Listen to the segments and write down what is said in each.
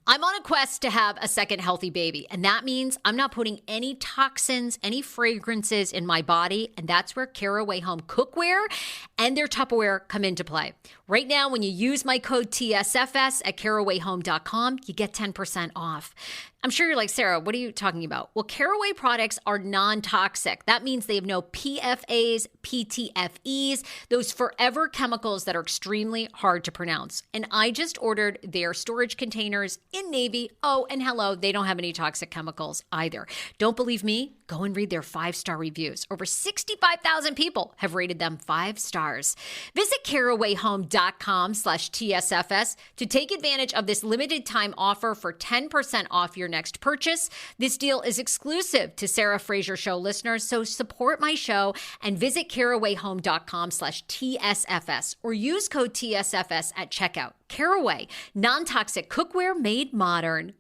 I'm on a quest to have a second healthy baby, and that means I'm not putting any toxins, any fragrances in my body, and that's where Caraway Home cookware and their Tupperware come into play. Right now, when you use my code TSFS at carawayhome.com, you get 10% off. I'm sure you're like, Sarah, what are you talking about? Well, Caraway products are non-toxic. That means they have no PFAs, PTFEs, those forever chemicals that are extremely hard to pronounce. And I just ordered their storage containers in navy. Oh, and hello, they don't have any toxic chemicals either. Don't believe me? Go and read their 5-star reviews. Over 65,000 people have rated them 5 stars. Visit carawayhome.com/TSFS to take advantage of this limited time offer for 10% off your next purchase. This deal is exclusive to Sarah Fraser Show listeners, so support my show and visit carawayhome.com/TSFS or use code TSFS at checkout. Caraway, non-toxic cookware made modern.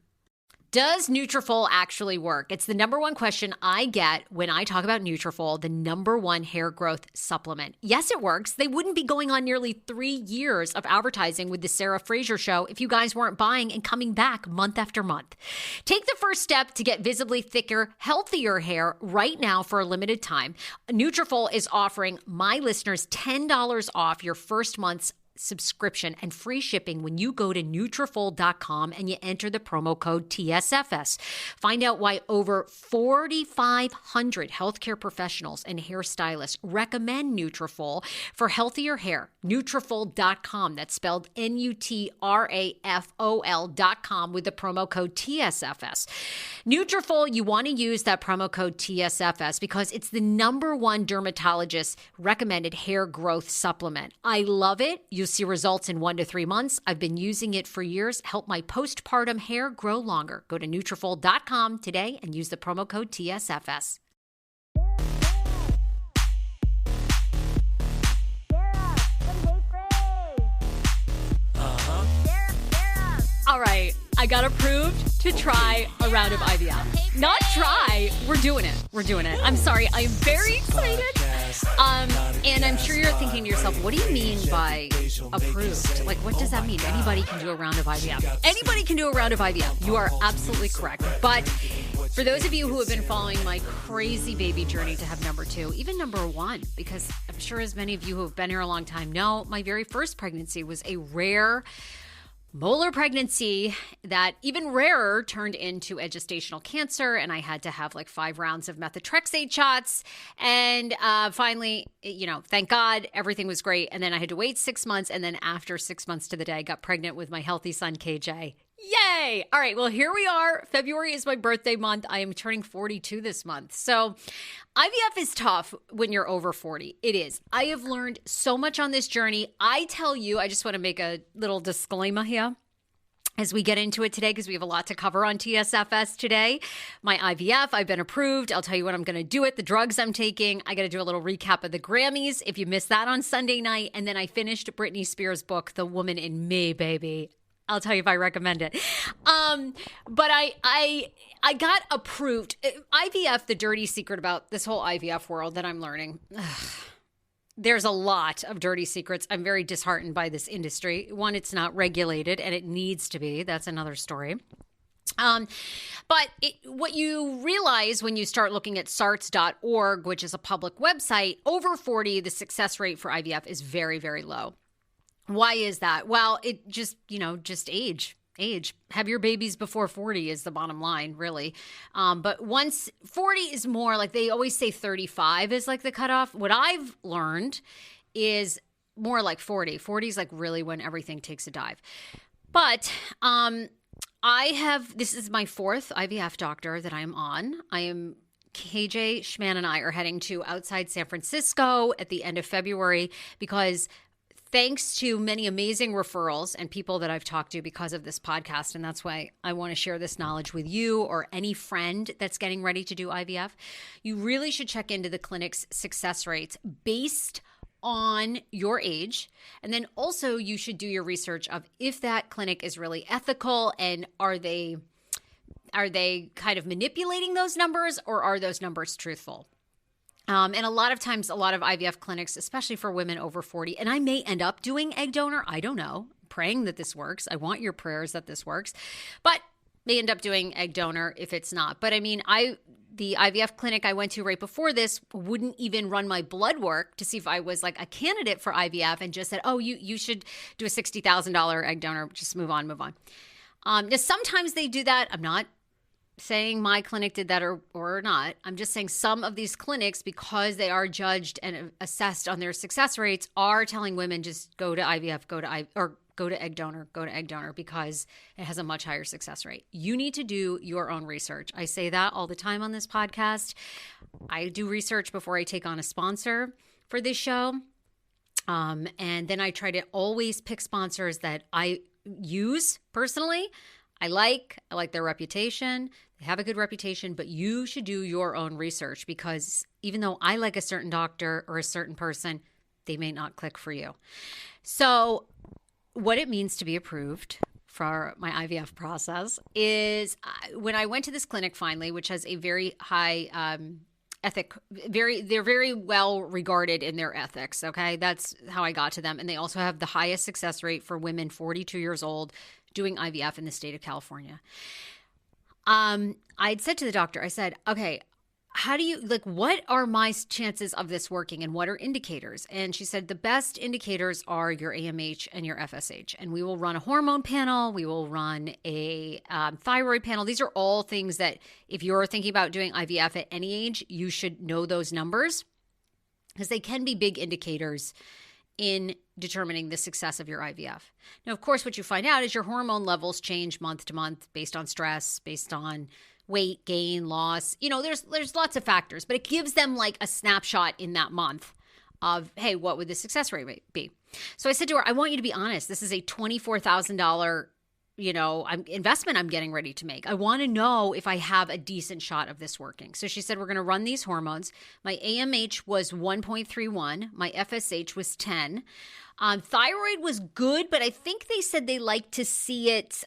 Does Nutrafol actually work? It's the number one question I get when I talk about Nutrafol, the number one hair growth supplement. Yes, it works. They wouldn't be going on nearly 3 years of advertising with the Sarah Fraser Show if you guys weren't buying and coming back month after month. Take the first step to get visibly thicker, healthier hair right now for a limited time. Nutrafol is offering my listeners $10 off your first month's subscription and free shipping when you go to Nutrafol.com and you enter the promo code TSFS. Find out why over 4,500 healthcare professionals and hairstylists recommend Nutrafol for healthier hair. Nutrafol.com, that's spelled Nutrafol.com with the promo code TSFS. Nutrafol, you want to use that promo code TSFS because it's the number one dermatologist recommended hair growth supplement. I love it. You'll see results in 1 to 3 months. I've been using it for years. Help my postpartum hair grow longer. Go to Nutrafol.com today and use the promo code TSFS. All right, I got approved to try a round of IVF. Not try, we're doing it. We're doing it. I'm sorry, I'm very excited. And I'm sure you're thinking to yourself, what do you mean by approved? Like, what does that mean? Anybody can do a round of IVF. Anybody can do a round of IVF. You are absolutely correct. But for those of you who have been following my crazy baby journey to have number 2, even number 1, because I'm sure as many of you who have been here a long time know, my very first pregnancy was a rare molar pregnancy that even rarer turned into a gestational cancer, and I had to have like 5 rounds of methotrexate shots. And finally, thank God, everything was great. And then I had to wait 6 months, and then after 6 months to the day, I got pregnant with my healthy son, KJ. Yay! All right, well, here we are. February is my birthday month. I am turning 42 this month. So IVF is tough when you're over 40. It is. I have learned so much on this journey. I tell you, I just want to make a little disclaimer here as we get into it today, because we have a lot to cover on TSFS today. My IVF, I've been approved. I'll tell you what I'm going to do it, the drugs I'm taking. I got to do a little recap of the Grammys if you missed that on Sunday night. And then I finished Britney Spears' book, The Woman in Me, baby. I'll tell you if I recommend it. But I got approved. IVF, the dirty secret about this whole IVF world that I'm learning. There's a lot of dirty secrets. I'm very disheartened by this industry. One, it's not regulated, and it needs to be. That's another story. But what you realize when you start looking at sarts.org, which is a public website, over 40, the success rate for IVF is very, very low. Why is that? Well, it just age. Have your babies before 40 is the bottom line, really. But once 40 is more like, they always say 35 is like the cutoff. What I've learned is more like 40. 40 is like really when everything takes a dive. But this is my 4th IVF doctor that I'm on. KJ Schman and I are heading to outside San Francisco at the end of February because thanks to many amazing referrals and people that I've talked to because of this podcast, and that's why I want to share this knowledge with you or any friend that's getting ready to do IVF, you really should check into the clinic's success rates based on your age. And then also you should do your research of if that clinic is really ethical, and are they kind of manipulating those numbers, or are those numbers truthful? And a lot of times, a lot of IVF clinics, especially for women over 40, and I may end up doing egg donor, I don't know, praying that this works. I want your prayers that this works. But they end up doing egg donor if it's not. But I mean, the IVF clinic I went to right before this wouldn't even run my blood work to see if I was like a candidate for IVF, and just said, oh, you should do a $60,000 egg donor. Just move on. Now, sometimes they do that. I'm not saying my clinic did that or not. I'm just saying some of these clinics, because they are judged and assessed on their success rates, are telling women just go to IVF, go to egg donor because it has a much higher success rate. You need to do your own research. I say that all the time on this podcast. I do research before I take on a sponsor for this show. And then I try to always pick sponsors that I use personally. I like their reputation. They have a good reputation, but you should do your own research, because even though I like a certain doctor or a certain person, they may not click for you. So what it means to be approved for my IVF process is when I went to this clinic finally, which has a very high ethic, they're very well regarded in their ethics. Okay. That's how I got to them. And they also have the highest success rate for women 42 years old doing IVF in the state of California. I'd said to the doctor, I said, okay, how do you, what are my chances of this working, and what are indicators? And she said, the best indicators are your AMH and your FSH. And we will run a hormone panel. We will run a thyroid panel. These are all things that if you're thinking about doing IVF at any age, you should know those numbers, because they can be big indicators in determining the success of your IVF. Now, of course, what you find out is your hormone levels change month to month based on stress, based on weight gain, loss. There's lots of factors, but it gives them like a snapshot in that month of, hey, what would the success rate be? So I said to her, I want you to be honest. This is a $24,000 investment I'm getting ready to make. I want to know if I have a decent shot of this working. So she said, we're going to run these hormones. My AMH was 1.31. My FSH was 10. Thyroid was good, but I think they said they like to see it,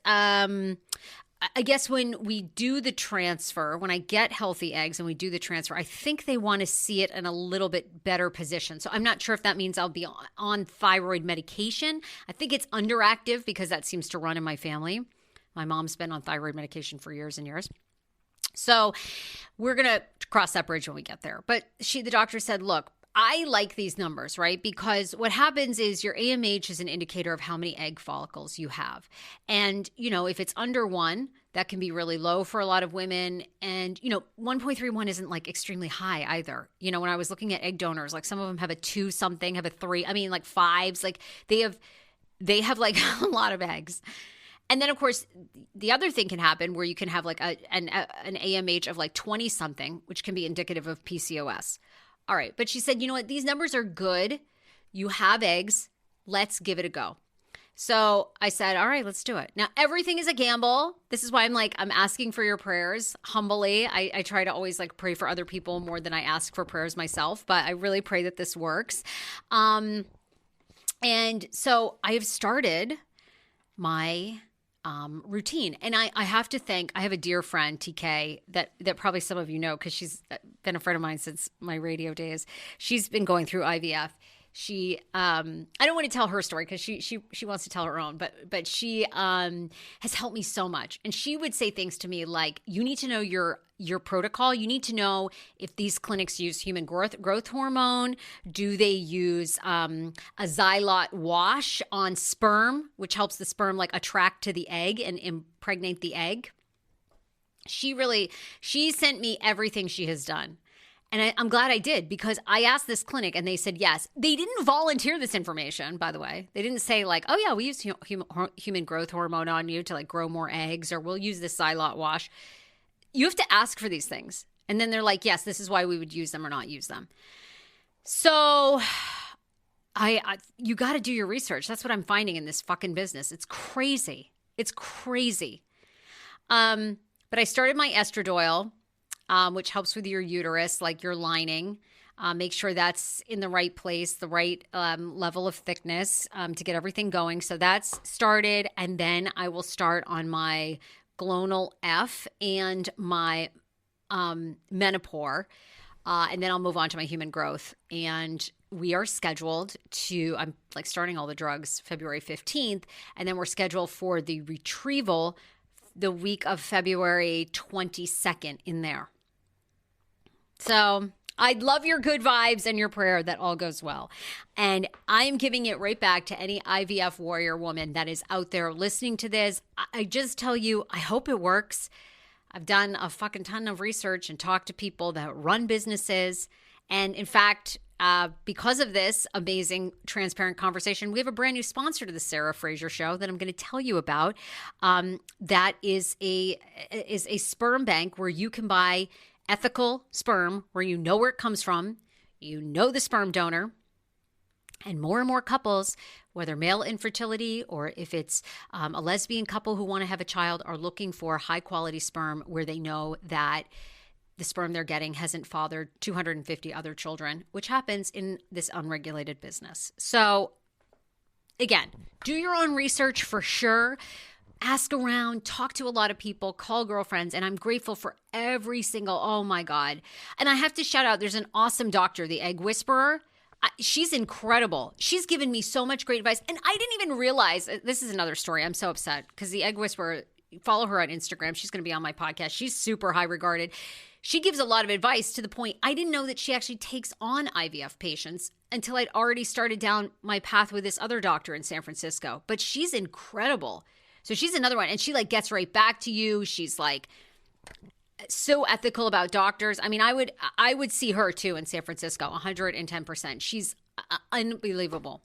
I guess when we do the transfer, when I get healthy eggs and we do the transfer, I think they want to see it in a little bit better position. So I'm not sure if that means I'll be on thyroid medication. I think it's underactive because that seems to run in my family. My mom's been on thyroid medication for years and years. So we're going to cross that bridge when we get there. But the doctor said, look, I like these numbers, right? Because what happens is your AMH is an indicator of how many egg follicles you have. And, if it's under 1, that can be really low for a lot of women. And, 1.31 isn't like extremely high either. When I was looking at egg donors, like some of them have a 2 something, have a 3, like 5s, like they have like a lot of eggs. And then, of course, the other thing can happen where you can have like an AMH of like 20 something, which can be indicative of PCOS. All right. But she said, you know what? These numbers are good. You have eggs. Let's give it a go. So I said, all right, let's do it. Now, everything is a gamble. This is why I'm asking for your prayers humbly. I try to always pray for other people more than I ask for prayers myself, but I really pray that this works. And so I have started my routine. And I have to thank, I have a dear friend, TK, that probably some of you know, because she's been a friend of mine since my radio days. She's been going through IVF. She, I don't want to tell her story because she wants to tell her own, but she has helped me so much. And she would say things to me like, you need to know your protocol. You need to know if these clinics use human growth hormone. Do they use a xylot wash on sperm, which helps the sperm attract to the egg and impregnate the egg? She sent me everything she has done. And I'm glad I did, because I asked this clinic and they said yes. They didn't volunteer this information, by the way. They didn't say oh yeah, we use human growth hormone on you to grow more eggs, or we'll use this xylot wash. You have to ask for these things. And then they're like, yes, this is why we would use them or not use them. So you got to do your research. That's what I'm finding in this fucking business. It's crazy. It's crazy. But I started my estradiol, which helps with your uterus, your lining. Make sure that's in the right place, the right level of thickness to get everything going. So that's started. And then I will start on my Glonal F and my Menopur. And then I'll move on to my human growth. And we are scheduled to, I'm like starting all the drugs February 15th, and then we're scheduled for the retrieval the week of February 22nd in there. So I'd love your good vibes and your prayer that all goes well. And I'm giving it right back to any IVF warrior woman that is out there listening to this. I just tell you, I hope it works. I've done a fucking ton of research and talked to people that run businesses. And in fact, because of this amazing, transparent conversation, we have a brand new sponsor to the Sarah Fraser Show that I'm going to tell you about. That is a sperm bank where you can buy ethical sperm, where you know where it comes from, you know the sperm donor, and more couples, whether male infertility or if it's a lesbian couple who want to have a child, are looking for high quality sperm where they know that the sperm they're getting hasn't fathered 250 other children, which happens in this unregulated business. So again, do your own research for sure. Ask around, talk to a lot of people, call girlfriends, and I'm grateful for every single, oh my God. And I have to shout out, there's an awesome doctor, the Egg Whisperer. She's incredible. She's given me so much great advice. And I didn't even realize, this is another story. I'm so upset because the Egg Whisperer, follow her on Instagram. She's going to be on my podcast. She's super high regarded. She gives a lot of advice to the point I didn't know that she actually takes on IVF patients until I'd already started down my path with this other doctor in San Francisco. But she's incredible. So she's another one. And she like gets right back to you. She's like so ethical about doctors. I mean, I would see her too in San Francisco, 110%. She's unbelievable.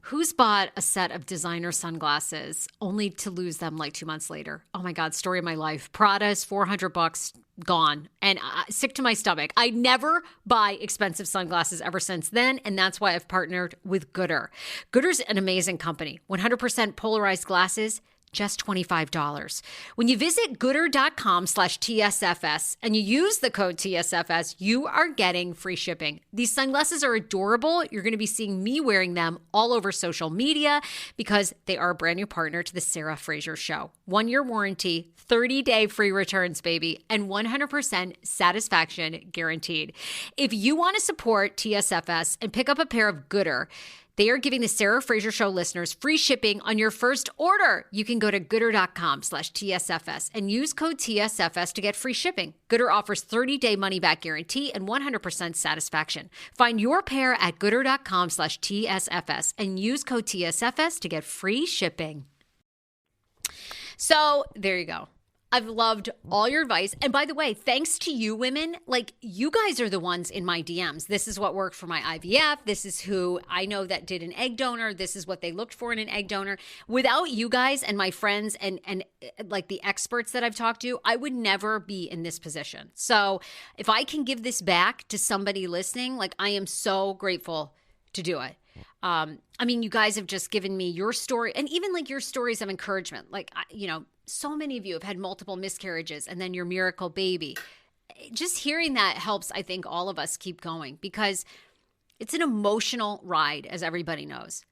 Who's bought a set of designer sunglasses only to lose them like 2 months later? Oh my God, story of my life. Prada's $400 gone, and sick to my stomach. I never buy expensive sunglasses ever since then, and that's why I've partnered with Gooder. Gooder's an amazing company. 100% polarized glasses, just $25. When you visit gooder.com/TSFS and you use the code TSFS, you are getting free shipping. These sunglasses are adorable. You're going to be seeing me wearing them all over social media because they are a brand new partner to the Sarah Fraser Show. 1-year warranty, 30-day free returns, baby, and 100% satisfaction guaranteed. If you want to support TSFS and pick up a pair of Gooder, they are giving the Sarah Fraser Show listeners free shipping on your first order. You can go to gooder.com/TSFS and use code TSFS to get free shipping. Gooder offers 30-day money-back guarantee and 100% satisfaction. Find your pair at gooder.com/TSFS and use code TSFS to get free shipping. So there you go. I've loved all your advice. And by the way, thanks to you women, like you guys are the ones in my DMs. This is what worked for my IVF. This is who I know that did an egg donor. This is what they looked for in an egg donor. Without you guys and my friends and like the experts that I've talked to, I would never be in this position. So if I can give this back to somebody listening, like I am so grateful to do it. I mean, you guys have just given me your story and even like your stories of encouragement. Like, you know, so many of you have had multiple miscarriages and then your miracle baby. Just hearing that helps, I think, all of us keep going because it's an emotional ride, as everybody knows.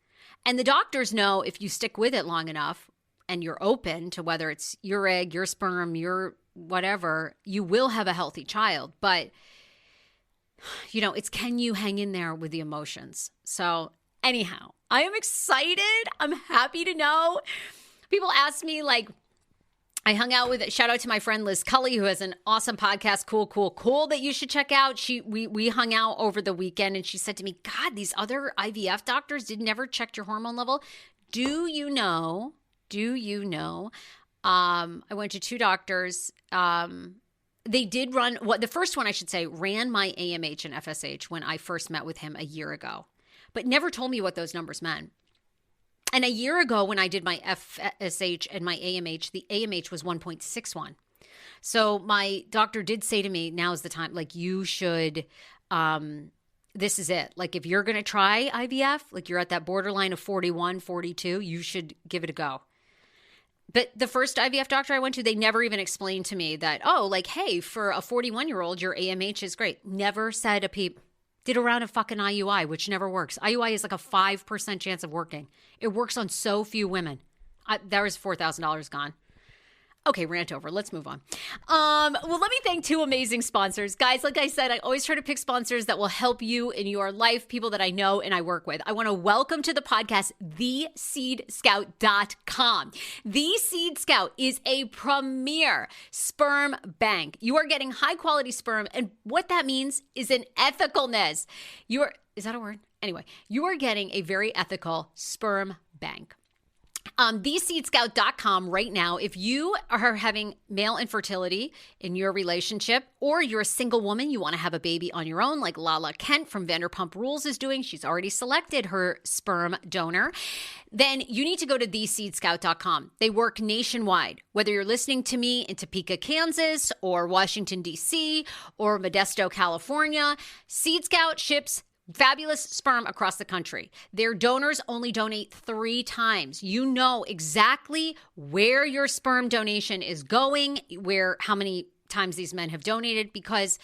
And the doctors know if you stick with it long enough and you're open to whether it's your egg, your sperm, your whatever, you will have a healthy child. But, you know, it's can you hang in there with the emotions? So anyhow, I am excited. I'm happy to know. People ask me like, I hung out with, shout out to my friend Liz Cully, who has an awesome podcast, Cool, that you should check out. We hung out over the weekend and she said to me, God, these other IVF doctors did never check your hormone level. Do you know, I went to 2 doctors. They did run, the first one I should say, ran my AMH and FSH when I first met with him a year ago, but never told me what those numbers meant. And a year ago when I did my FSH and my AMH, the AMH was 1.61. So my doctor did say to me, now's the time, like you should, this is it. Like if you're going to try IVF, like you're at that borderline of 41, 42, you should give it a go. But the first IVF doctor I went to, they never even explained to me that, oh, like, hey, for a 41-year-old, your AMH is great. Never said a peep. Did a round of fucking IUI, which never works. IUI is like a 5% chance of working. It works on so few women. There was $4,000 gone. Okay, rant over. Let's move on. Well, let me thank two amazing sponsors. Guys, like I said, I always try to pick sponsors that will help you in your life, people that I know and I work with. I want to welcome to the podcast, theseedscout.com. The Seed Scout is a premier sperm bank. You are getting high quality sperm, and what that means is an ethicalness. Is that a word? Anyway, you are getting a very ethical sperm bank. Theseedscout.com right now, if you are having male infertility in your relationship, or you're a single woman, you want to have a baby on your own, like Lala Kent from Vanderpump Rules is doing, she's already selected her sperm donor, then you need to go to theseedscout.com. They work nationwide. Whether you're listening to me in Topeka, Kansas, or Washington, D.C., or Modesto, California, Seed Scout ships fabulous sperm across the country. Their donors only donate 3 times. You know exactly where your sperm donation is going, how many times these men have donated, because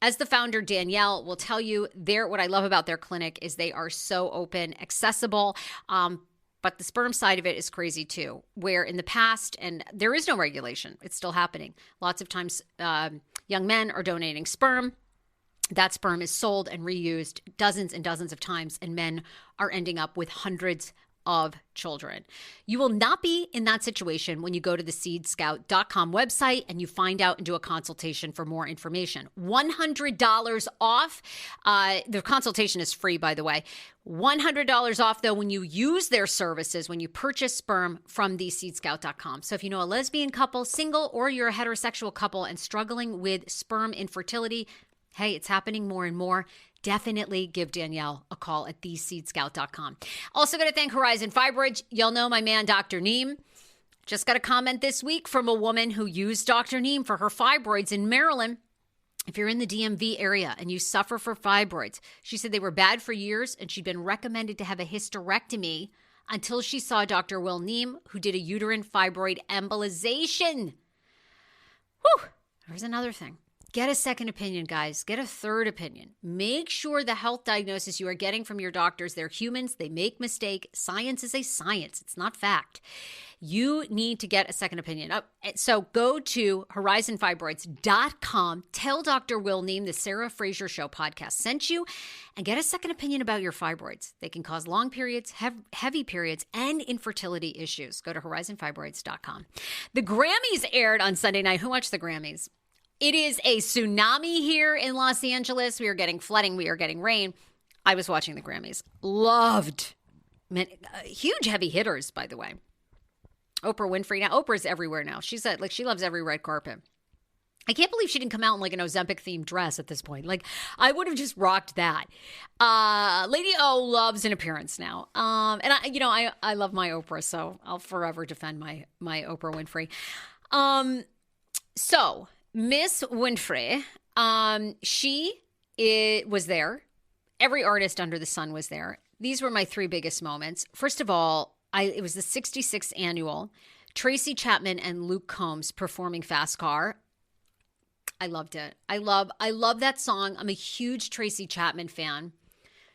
as the founder, Danielle, will tell you, what I love about their clinic is they are so open, accessible, but the sperm side of it is crazy too, where in the past, and there is no regulation, it's still happening. Lots of times young men are donating sperm. That sperm is sold and reused dozens and dozens of times, and men are ending up with hundreds of children. You will not be in that situation when you go to the seedscout.com website and you find out and do a consultation for more information. $100 off. The consultation is free, by the way. $100 off, though, when you use their services, when you purchase sperm from theseedscout.com. So if you know a lesbian couple, single, or you're a heterosexual couple and struggling with sperm infertility, hey, it's happening more and more. Definitely give Danielle a call at theseedscout.com. Also going to thank Horizon Fibroids. Y'all know my man, Dr. Neem. Just got a comment this week from a woman who used Dr. Neem for her fibroids in Maryland. If you're in the DMV area and you suffer from fibroids, she said they were bad for years and she'd been recommended to have a hysterectomy until she saw Dr. Will Neem, who did a uterine fibroid embolization. Whew, there's another thing. Get a second opinion, guys. Get a third opinion. Make sure the health diagnosis you are getting from your doctors, they're humans, they make mistakes. Science is a science. It's not fact. You need to get a second opinion. So go to horizonfibroids.com. Tell Dr. Will Neem, the Sarah Fraser Show podcast sent you, and get a second opinion about your fibroids. They can cause long periods, heavy periods, and infertility issues. Go to horizonfibroids.com. The Grammys aired on Sunday night. Who watched the Grammys? It is a tsunami here in Los Angeles. We are getting flooding. We are getting rain. I was watching the Grammys. Loved. Huge heavy hitters, by the way. Oprah Winfrey. Now, Oprah's everywhere now. She loves every red carpet. I can't believe she didn't come out in like an Ozempic-themed dress at this point. Like, I would have just rocked that. Lady O loves an appearance now. And I love my Oprah, so I'll forever defend my Oprah Winfrey. So Miss Winfrey, she was there. Every artist under the sun was there. These were my 3 biggest moments. First of all, it was the 66th annual. Tracy Chapman and Luke Combs performing Fast Car. I loved it. I love that song. I'm a huge Tracy Chapman fan.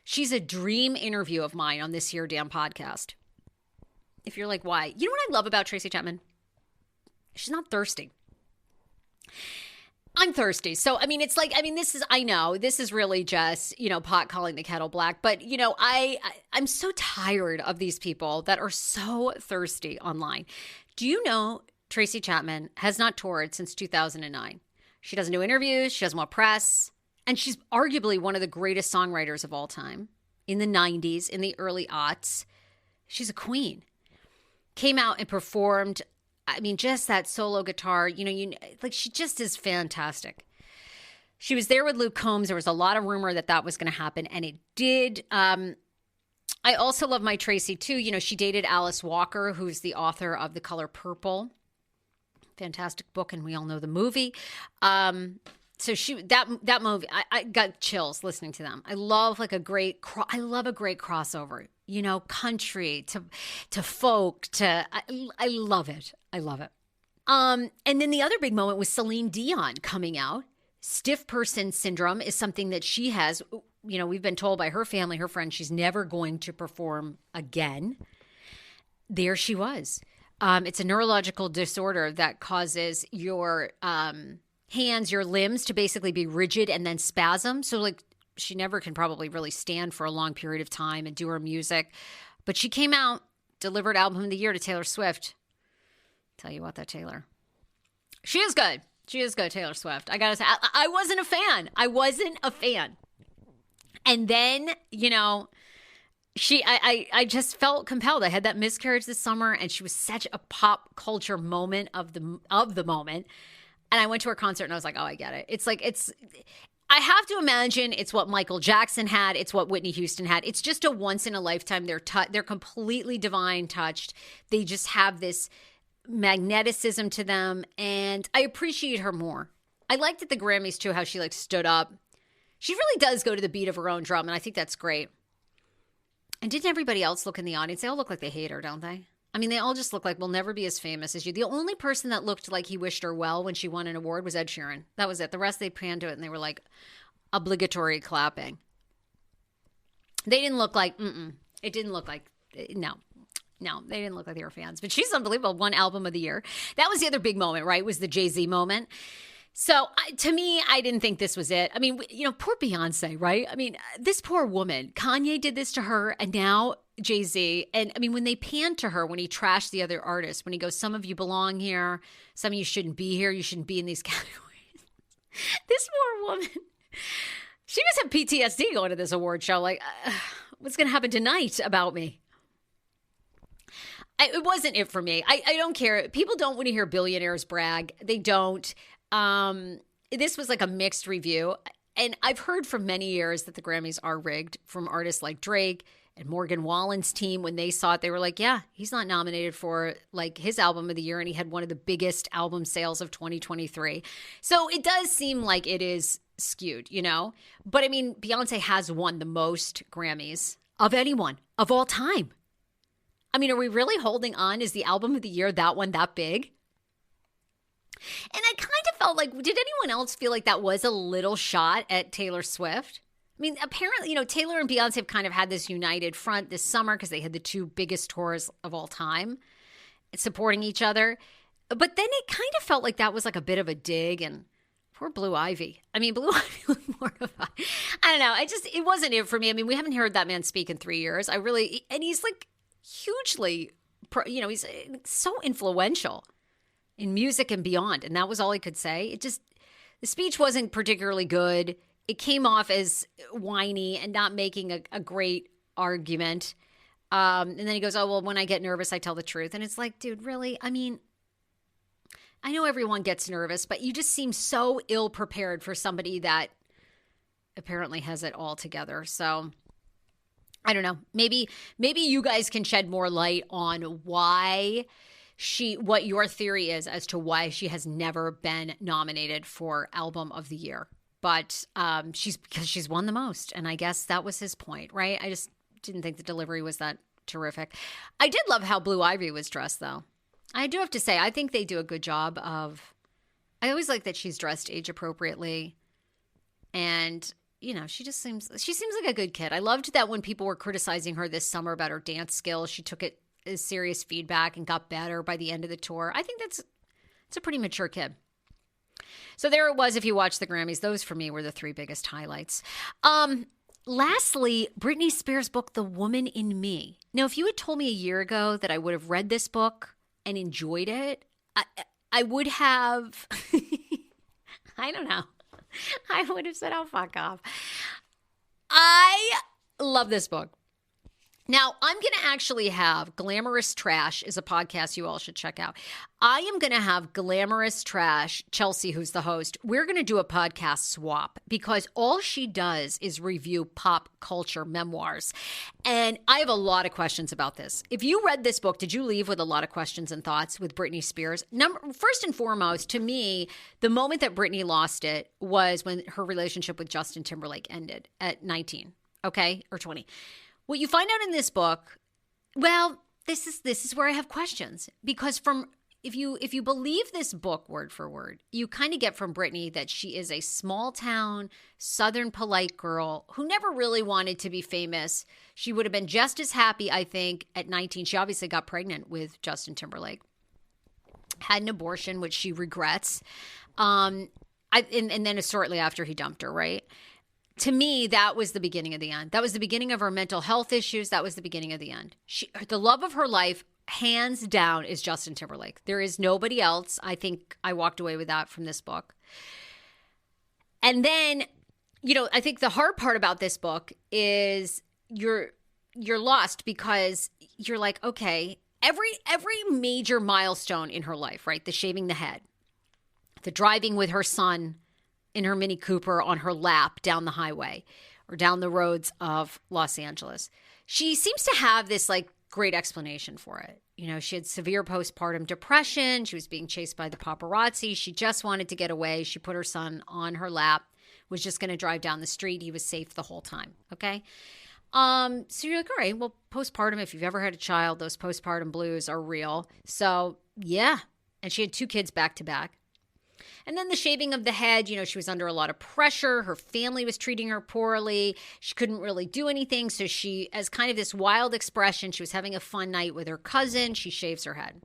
She's a dream interview of mine on this here damn podcast. If you're like, why? You know what I love about Tracy Chapman? She's not thirsty. I'm thirsty. So, this is really just, pot calling the kettle black. But, I'm so tired of these people that are so thirsty online. Do you know Tracy Chapman has not toured since 2009? She doesn't do interviews. She doesn't want press. And she's arguably one of the greatest songwriters of all time. In the 90s, in the early aughts. She's a queen. Came out and performed. Just that solo guitar, she just is fantastic. She was there with Luke Combs. There was a lot of rumor that was going to happen, and it did. I also love my Tracy, too. She dated Alice Walker, who's the author of The Color Purple. Fantastic book, and we all know the movie. So that movie, I got chills listening to them. I love a great crossover. Country to folk I love it. I love it. And then the other big moment was Celine Dion coming out. Stiff person syndrome is something that she has. We've been told by her family, her friends, she's never going to perform again. There she was. It's a neurological disorder that causes your hands, your limbs to basically be rigid and then spasm. So like she never can probably really stand for a long period of time and do her music. But she came out, delivered album of the year to Taylor Swift. Tell you what, that Taylor. She is good. She is good, Taylor Swift. I got to say, I wasn't a fan. I wasn't a fan. And then, you know, I just felt compelled. I had that miscarriage this summer, and she was such a pop culture moment of the moment. And I went to her concert, and I was like, oh, I get it. It's like, I have to imagine it's what Michael Jackson had. It's what Whitney Houston had. It's just a once in a lifetime. They're completely divine touched. They just have this magneticism to them, and I appreciate her more. I liked at the Grammys too how she like stood up. She really does go to the beat of her own drum, and I think that's great. And didn't everybody else look in the audience? They all look like they hate her, don't they? I mean, they all just look like we'll never be as famous as you. The only person that looked like he wished her well when she won an award was Ed Sheeran. That was it. The rest, they panned to it, and they were like obligatory clapping. They didn't look like, it didn't look like, no, they didn't look like they were fans. But she's unbelievable. One album of the year. That was the other big moment, right? Was the Jay-Z moment. So to me, I didn't think this was it. I mean, you know, poor Beyonce, right? I mean, this poor woman. Kanye did this to her, and now Jay-Z. And I mean, when they panned to her, when he trashed the other artists, when he goes, some of you belong here, some of you shouldn't be here, you shouldn't be in these categories. This poor woman, she must have PTSD going to this award show. Like, what's going to happen tonight about me? It wasn't it for me. I don't care. People don't want to hear billionaires brag. They don't. This was like a mixed review. And I've heard for many years that the Grammys are rigged from artists like Drake and Morgan Wallen's team. When they saw it, they were like, yeah, he's not nominated for like his album of the year. And he had one of the biggest album sales of 2023. So it does seem like it is skewed, you know? But I mean, Beyonce has won the most Grammys of anyone of all time. I mean, are we really holding on? Is the album of the year that one that big? And I kind of felt like, did anyone else feel like that was a little shot at Taylor Swift? I mean, apparently, you know, Taylor and Beyonce have kind of had this united front this summer because they had the two biggest tours of all time supporting each other. But then it kind of felt like that was like a bit of a dig, and poor Blue Ivy. I mean, Blue Ivy was more of a, I don't know. It wasn't it for me. I mean, we haven't heard that man speak in 3 years. And he's like hugely, you know, he's so influential in music and beyond. And that was all he could say. The speech wasn't particularly good. It came off as whiny and not making a great argument. And then he goes, oh, well, when I get nervous, I tell the truth. And it's like, dude, really? I mean, I know everyone gets nervous, but you just seem so ill prepared for somebody that apparently has it all together. So I don't know. Maybe you guys can shed more light on what your theory is as to why she has never been nominated for Album of the Year. But because she's won the most, and I guess that was his point, right? I just didn't think the delivery was that terrific. I did love how Blue Ivy was dressed, though. I do have to say, I think they do a good job of. I always like that she's dressed age appropriately, and you know, she seems like a good kid. I loved that when people were criticizing her this summer about her dance skills, she took it as serious feedback and got better by the end of the tour. I think it's a pretty mature kid. So there it was. If you watch the Grammys, those for me were the three biggest highlights. Lastly, Britney Spears' book, The Woman in Me. Now, if you had told me a year ago that I would have read this book and enjoyed it, I would have, I don't know. I would have said, oh, fuck off. I love this book. Now, I'm going to actually have Glamorous Trash is a podcast you all should check out. I am going to have Glamorous Trash, Chelsea, who's the host. We're going to do a podcast swap because all she does is review pop culture memoirs. And I have a lot of questions about this. If you read this book, did you leave with a lot of questions and thoughts with Britney Spears? First and foremost, to me, the moment that Britney lost it was when her relationship with Justin Timberlake ended at 19, okay, or 20. What you find out in this book, well, this is where I have questions, because if you believe this book word for word, you kind of get from Britney that she is a small town, Southern polite girl who never really wanted to be famous. She would have been just as happy, I think, at 19. She obviously got pregnant with Justin Timberlake. had an abortion, which she regrets. And then shortly after he dumped her, right? To me, that was the beginning of the end. That was the beginning of her mental health issues. That was the beginning of the end. The love of her life, hands down, is Justin Timberlake. There is nobody else. I think I walked away with that from this book. And then, I think the hard part about this book is you're lost because you're like, okay, every major milestone in her life, right? The shaving the head, the driving with her son in her Mini Cooper on her lap down the highway or down the roads of Los Angeles. She seems to have this like great explanation for it. She had severe postpartum depression. She was being chased by the paparazzi. She just wanted to get away. She put her son on her lap, was just going to drive down the street. He was safe the whole time. Okay. So you're like, all right, well, postpartum, if you've ever had a child, those postpartum blues are real. So yeah. And she had 2 kids back to back. And then the shaving of the head, she was under a lot of pressure. Her family was treating her poorly. She couldn't really do anything. So she, as kind of this wild expression, she was having a fun night with her cousin. She shaves her head.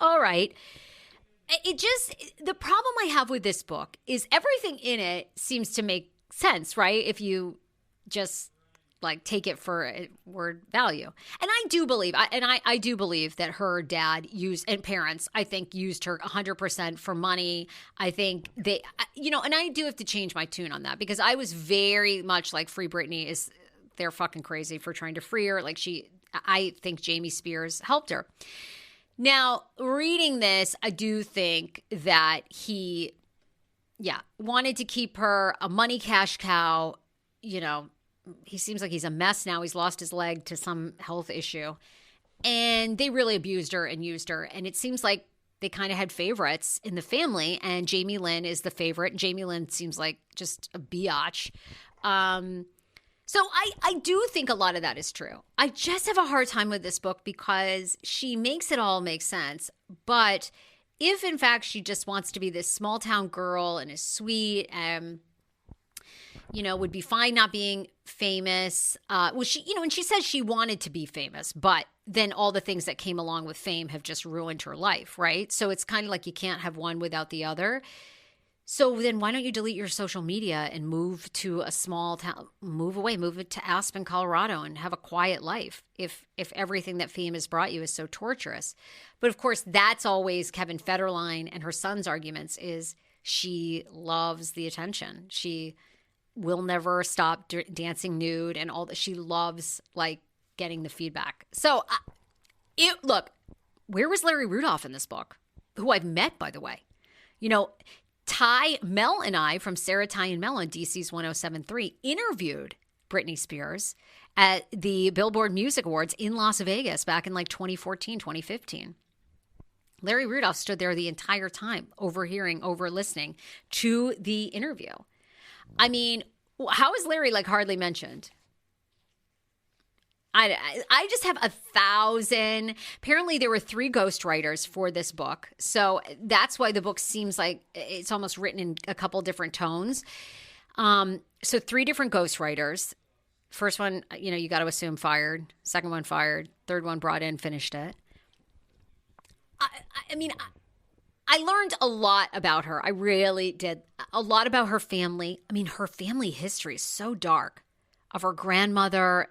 All right. The problem I have with this book is everything in it seems to make sense, right? If you just like take it for word value. And I do believe, I do believe that her dad and parents, I think, used her 100% for money. I think they, and I do have to change my tune on that because I was very much like Free Britney they're fucking crazy for trying to free her. I think Jamie Spears helped her. Now, reading this, I do think that he, wanted to keep her a money cash cow, He seems like he's a mess now. He's lost his leg to some health issue. And they really abused her and used her. And it seems like they kind of had favorites in the family. And Jamie Lynn is the favorite. And Jamie Lynn seems like just a biatch. So I do think a lot of that is true. I just have a hard time with this book because she makes it all make sense. But if, in fact, she just wants to be this small town girl and is sweet and would be fine not being famous. And she says she wanted to be famous, but then all the things that came along with fame have just ruined her life, right? So it's kind of like you can't have one without the other. So then why don't you delete your social media and move to a small town, move it to Aspen, Colorado and have a quiet life if everything that fame has brought you is so torturous. But of course, that's always Kevin Federline and her son's arguments is she loves the attention. She will never stop dancing nude and all that. She loves like getting the feedback. So look, where was Larry Rudolph in this book? Who I've met, by the way. Ty Mel and I from Sarah, Ty and Mel on DC's 107.3 interviewed Britney Spears at the Billboard Music Awards in Las Vegas back in like 2014, 2015. Larry Rudolph stood there the entire time, listening to the interview. I mean, how is Larry like hardly mentioned? I just have 1,000. Apparently, there were 3 ghostwriters for this book. So that's why the book seems like it's almost written in a couple different tones. So 3 different ghostwriters. First one, you got to assume fired. Second one fired. Third one brought in, finished it. I learned a lot about her. I really did. A lot about her family. I mean, her family history is so dark. Of her grandmother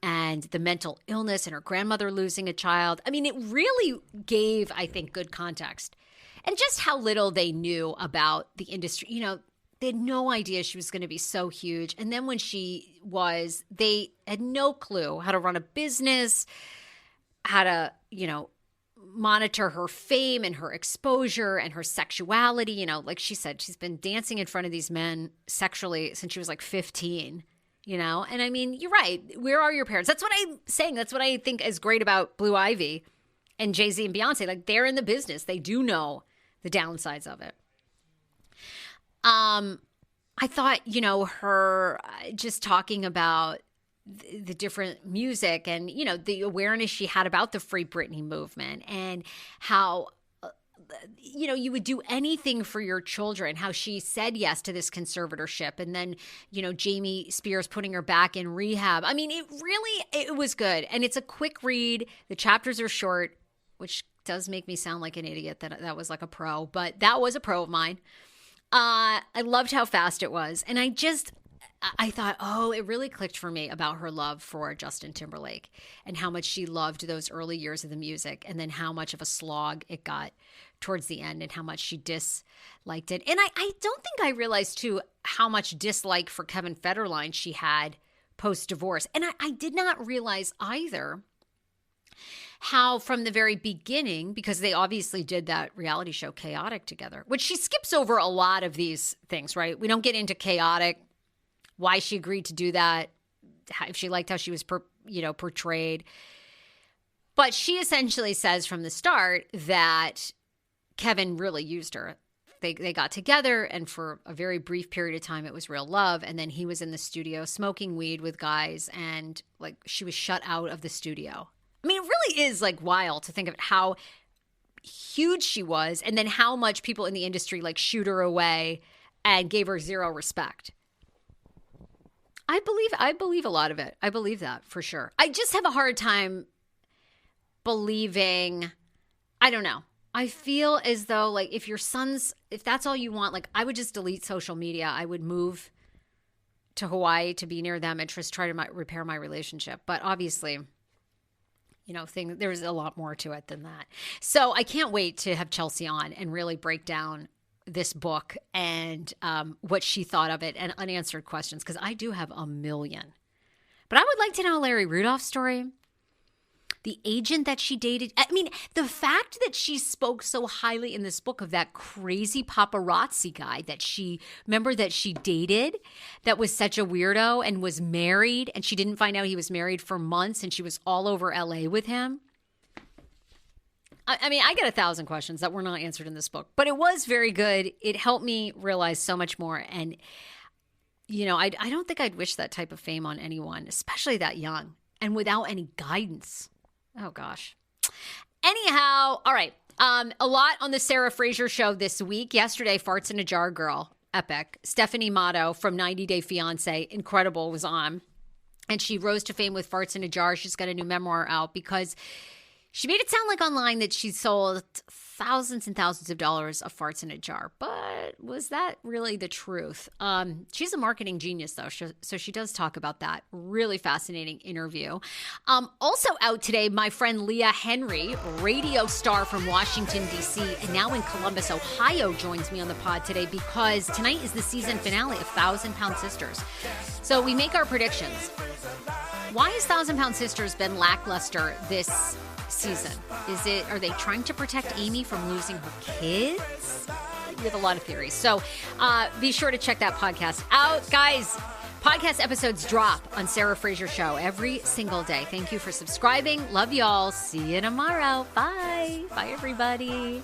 and the mental illness and her grandmother losing a child. I mean, it really gave, I think, good context. And just how little they knew about the industry. They had no idea she was going to be so huge. And then when they had no clue how to run a business, how to, monitor her fame and her exposure and her sexuality. Like she said, she's been dancing in front of these men sexually since she was like 15. And I mean, you're right. Where are your parents? That's what I'm saying. That's what I think is great about Blue Ivy and Jay-Z and Beyonce. Like, they're in the business. They do know the downsides of it. I thought, her just talking about the different music and, the awareness she had about the Free Britney movement and how you would do anything for your children, how she said yes to this conservatorship. And then, Jamie Spears putting her back in rehab. I mean, it was good. And it's a quick read. The chapters are short, which does make me sound like an idiot that was like a pro, but that was a pro of mine. I loved how fast it was. And I thought, oh, it really clicked for me about her love for Justin Timberlake and how much she loved those early years of the music, and then how much of a slog it got towards the end and how much she disliked it. And I don't think I realized, too, how much dislike for Kevin Federline she had post-divorce. And I did not realize either how from the very beginning, because they obviously did that reality show Chaotic together, which she skips over a lot of these things, right? We don't get into Chaotic, why she agreed to do that, if she liked how she was portrayed. But she essentially says from the start that Kevin really used her. They got together, and for a very brief period of time, it was real love. And then he was in the studio smoking weed with guys, and like she was shut out of the studio. I mean, it really is like wild to think of how huge she was, and then how much people in the industry like shooed her away and gave her zero respect. I believe a lot of it. I believe that for sure. I just have a hard time believing, I don't know. I feel as though like if that's all you want, like I would just delete social media. I would move to Hawaii to be near them and just try to repair my relationship. But obviously, there's a lot more to it than that. So I can't wait to have Chelsea on and really break down this book and what she thought of it and unanswered questions, because I do have a million. But I would like to know Larry Rudolph's story, the agent that she dated. I mean, the fact that she spoke so highly in this book of that crazy paparazzi guy that she dated, that was such a weirdo and was married, and she didn't find out he was married for months, and she was all over LA with him. I mean, I get 1,000 questions that were not answered in this book, but it was very good. It helped me realize so much more. And, I don't think I'd wish that type of fame on anyone, especially that young and without any guidance. Oh, gosh. Anyhow, all right. A lot on the Sarah Fraser show this week. Yesterday, Farts in a Jar Girl, epic. Stephanie Matto from 90 Day Fiancé, incredible, was on. And she rose to fame with Farts in a Jar. She's got a new memoir out because she made it sound like online that she sold thousands and thousands of dollars of farts in a jar. But was that really the truth? She's a marketing genius, though, so she does talk about that. Really fascinating interview. Also out today, my friend Leah Henry, radio star from Washington, D.C., and now in Columbus, Ohio, joins me on the pod today because tonight is the season finale of 1,000 Pound Sisters. So we make our predictions. Why has 1,000 Pound Sisters been lackluster this season? Are they trying to protect Amy from losing her kids? We have a lot of theories. So be sure to check that podcast out. Guys, podcast episodes drop on Sarah Fraser Show every single day. Thank you for subscribing. Love y'all. See you tomorrow. Bye. Bye, everybody.